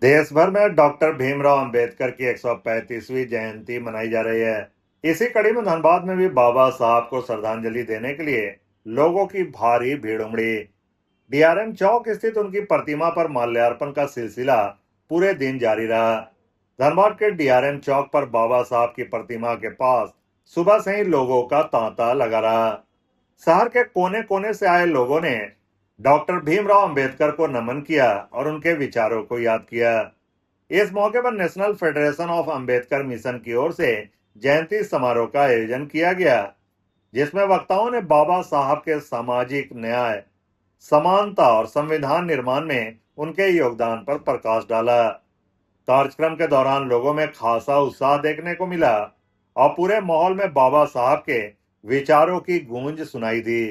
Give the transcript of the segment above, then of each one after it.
देश भर में डॉक्टर भीमराव अंबेडकर की 135वीं जयंती मनाई जा रही है। इसी कड़ी में धनबाद में भी बाबा साहब को श्रद्धांजलि देने के लिए लोगों की भारी भीड़ उमड़ी। डीआरएम चौक स्थित उनकी प्रतिमा पर माल्यार्पण का सिलसिला पूरे दिन जारी रहा। धनबाद के डीआरएम चौक पर बाबा साहब की प्रतिमा के पास सुबह से ही लोगों का तांता लगा रहा। शहर के कोने कोने से आए लोगों ने डॉक्टर भीमराव अंबेडकर को नमन किया और उनके विचारों को याद किया। इस मौके पर national federation of Ambedkar mission की ओर से जयंती समारोह का आयोजन किया गया, जिसमें वक्ताओं ने बाबा साहब के सामाजिक न्याय, समानता और संविधान निर्माण में उनके योगदान पर प्रकाश डाला। कार्यक्रम के दौरान लोगों में खासा उत्साह देखने को मिला और पूरे माहौल में बाबा साहब के विचारों की गूंज सुनाई दी।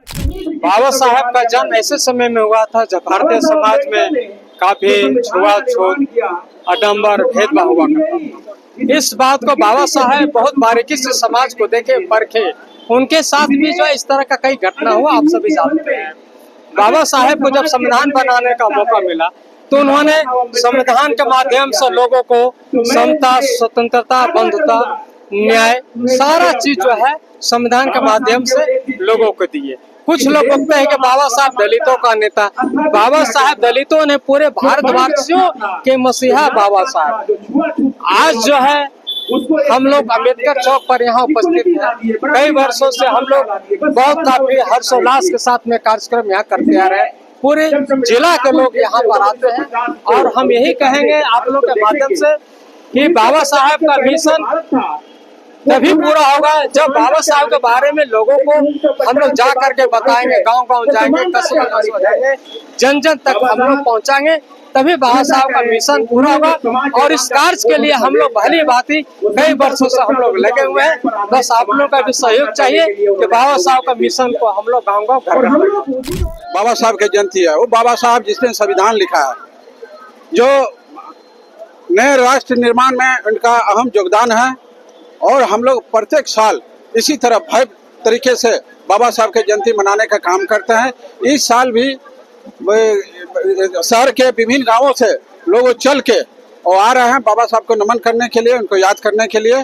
बाबा साहब का जन्म ऐसे समय में हुआ था जब भारतीय समाज में काफी छुआछूत, आडंबर, भेदभाव हुआ करता था। इस बात को बाबा साहब बहुत बारीकी से समाज को देखे, परखे। उनके साथ भी जो इस तरह का कई घटना हुआ, आप सभी जानते हैं। बाबा साहब को जब संविधान बनाने का मौका मिला तो उन्होंने संविधान के माध्यम से लोगों को समता, स्वतंत्रता, बंधुता, न्याय, सारा चीज जो है संविधान के माध्यम से लोगों को दिए। कुछ लोग कहते हैं कि बाबा साहब दलितों का नेता। बाबा साहब दलितों ने पूरे भारतवासियों के मसीहा बाबा साहब। आज जो है हम लोग अम्बेडकर चौक पर यहाँ उपस्थित हैं। कई वर्षों से हम लोग बहुत काफी हर्षोल्लास के साथ में कार्यक्रम यहाँ करते आ रहे हैं। पूरे जिला के लोग यहाँ पर आते हैं और हम यही कहेंगे आप लोग के माध्यम से कि बाबा साहब का मिशन तभी पूरा होगा जब बाबा साहब के बारे में लोगों को हम लोग जा करके बताएंगे, गांव-गांव जाएंगे, कस्बा-कस्बा जाएंगे, जन-जन तक हम लोग पहुंचाएंगे, तभी बाबा साहब का मिशन पूरा होगा। और इस कार्य के लिए हम लोग भली भांति कई वर्षों से हम लोग लगे हुए हैं। बस आप लोग का भी सहयोग चाहिए कि बाबा साहब का मिशन को हम लोग गाँव-गाँव कर। बाबा साहब की जयंती है, वो बाबा साहब जिसने संविधान लिखा है, जो नए राष्ट्र निर्माण में उनका अहम योगदान है। और हम लोग प्रत्येक साल इसी तरह भव्य तरीके से बाबा साहब की जयंती मनाने का काम करते हैं। इस साल भी शहर के विभिन्न गांवों से लोग चल के और आ रहे हैं बाबा साहब को नमन करने के लिए, उनको याद करने के लिए।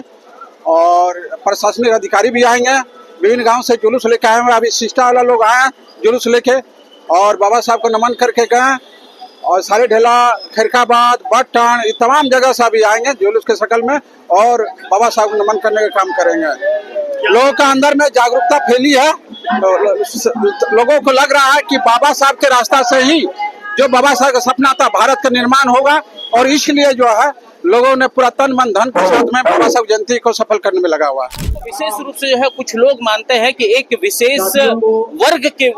और प्रशासनिक अधिकारी भी आएंगे, विभिन्न गांव से जुलूस लेके आए हैं। अभी सिस्टा वाला लोग आए हैं जुलूस लेके और बाबा साहब को नमन करके गए। और सारे ढेला, खैरकाबाद, बट्टन, ये तमाम जगह से अभी आएंगे जुलूस के शक्ल में और बाबा साहब को नमन करने का काम करेंगे। लोगों का अंदर में जागरूकता फैली है, तो लोगों को लग रहा है कि बाबा साहब के रास्ता से ही जो बाबा साहब का सपना था भारत का निर्माण होगा। और इसलिए जो है लोगों ने पूरा तन मन धन के साथ में बाबा साहब जयंती को सफल करने में लगा हुआ है। विशेष रूप से जो है कुछ लोग मानते हैं कि एक विशेष वर्ग के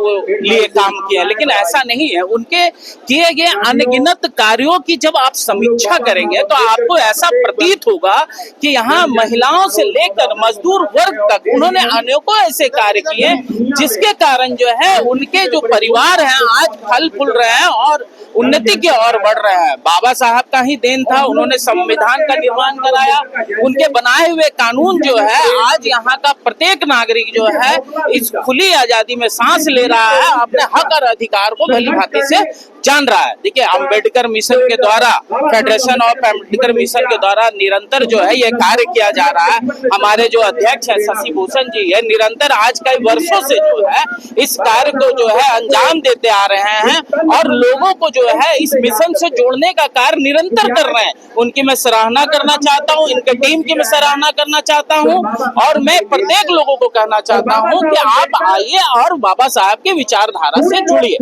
लिए काम किया, लेकिन ऐसा नहीं है। उनके किए गए अनगिनत कार्यों की जब आप समीक्षा करेंगे तो आपको ऐसा प्रतीत होगा कि यहाँ महिलाओं से लेकर मजदूर वर्ग तक उन्होंने अनेकों ऐसे कार्य किए जिसके कारण जो है उनके जो परिवार हैं आज फल फूल रहे हैं और उन्नति की ओर बढ़ रहा है। बाबा साहब का ही देन था, उन्होंने संविधान का निर्माण कराया। उनके बनाए हुए कानून जो है आज यहाँ का प्रत्येक नागरिक जो है इस खुली आजादी में सांस ले रहा है, अपने हक और अधिकार को भली भांति से जान रहा है। देखिए, अंबेडकर मिशन के द्वारा, फेडरेशन ऑफ अंबेडकर मिशन के द्वारा निरंतर जो है ये कार्य किया जा रहा है। हमारे जो अध्यक्ष है शशि भूषण जी है, निरंतर आज कई वर्षों से जो है इस कार्य को जो है अंजाम देते आ रहे हैं और लोगों को जो है इस मिशन से जोड़ने का कार्य निरंतर कर रहे हैं। उनकी मैं सराहना करना चाहता हूँ, इनके टीम की मैं सराहना करना चाहता हूँ और मैं प्रत्येक लोगों को कहना चाहता हूँ कि आप आइए और बाबा साहब के विचारधारा से जुड़िए।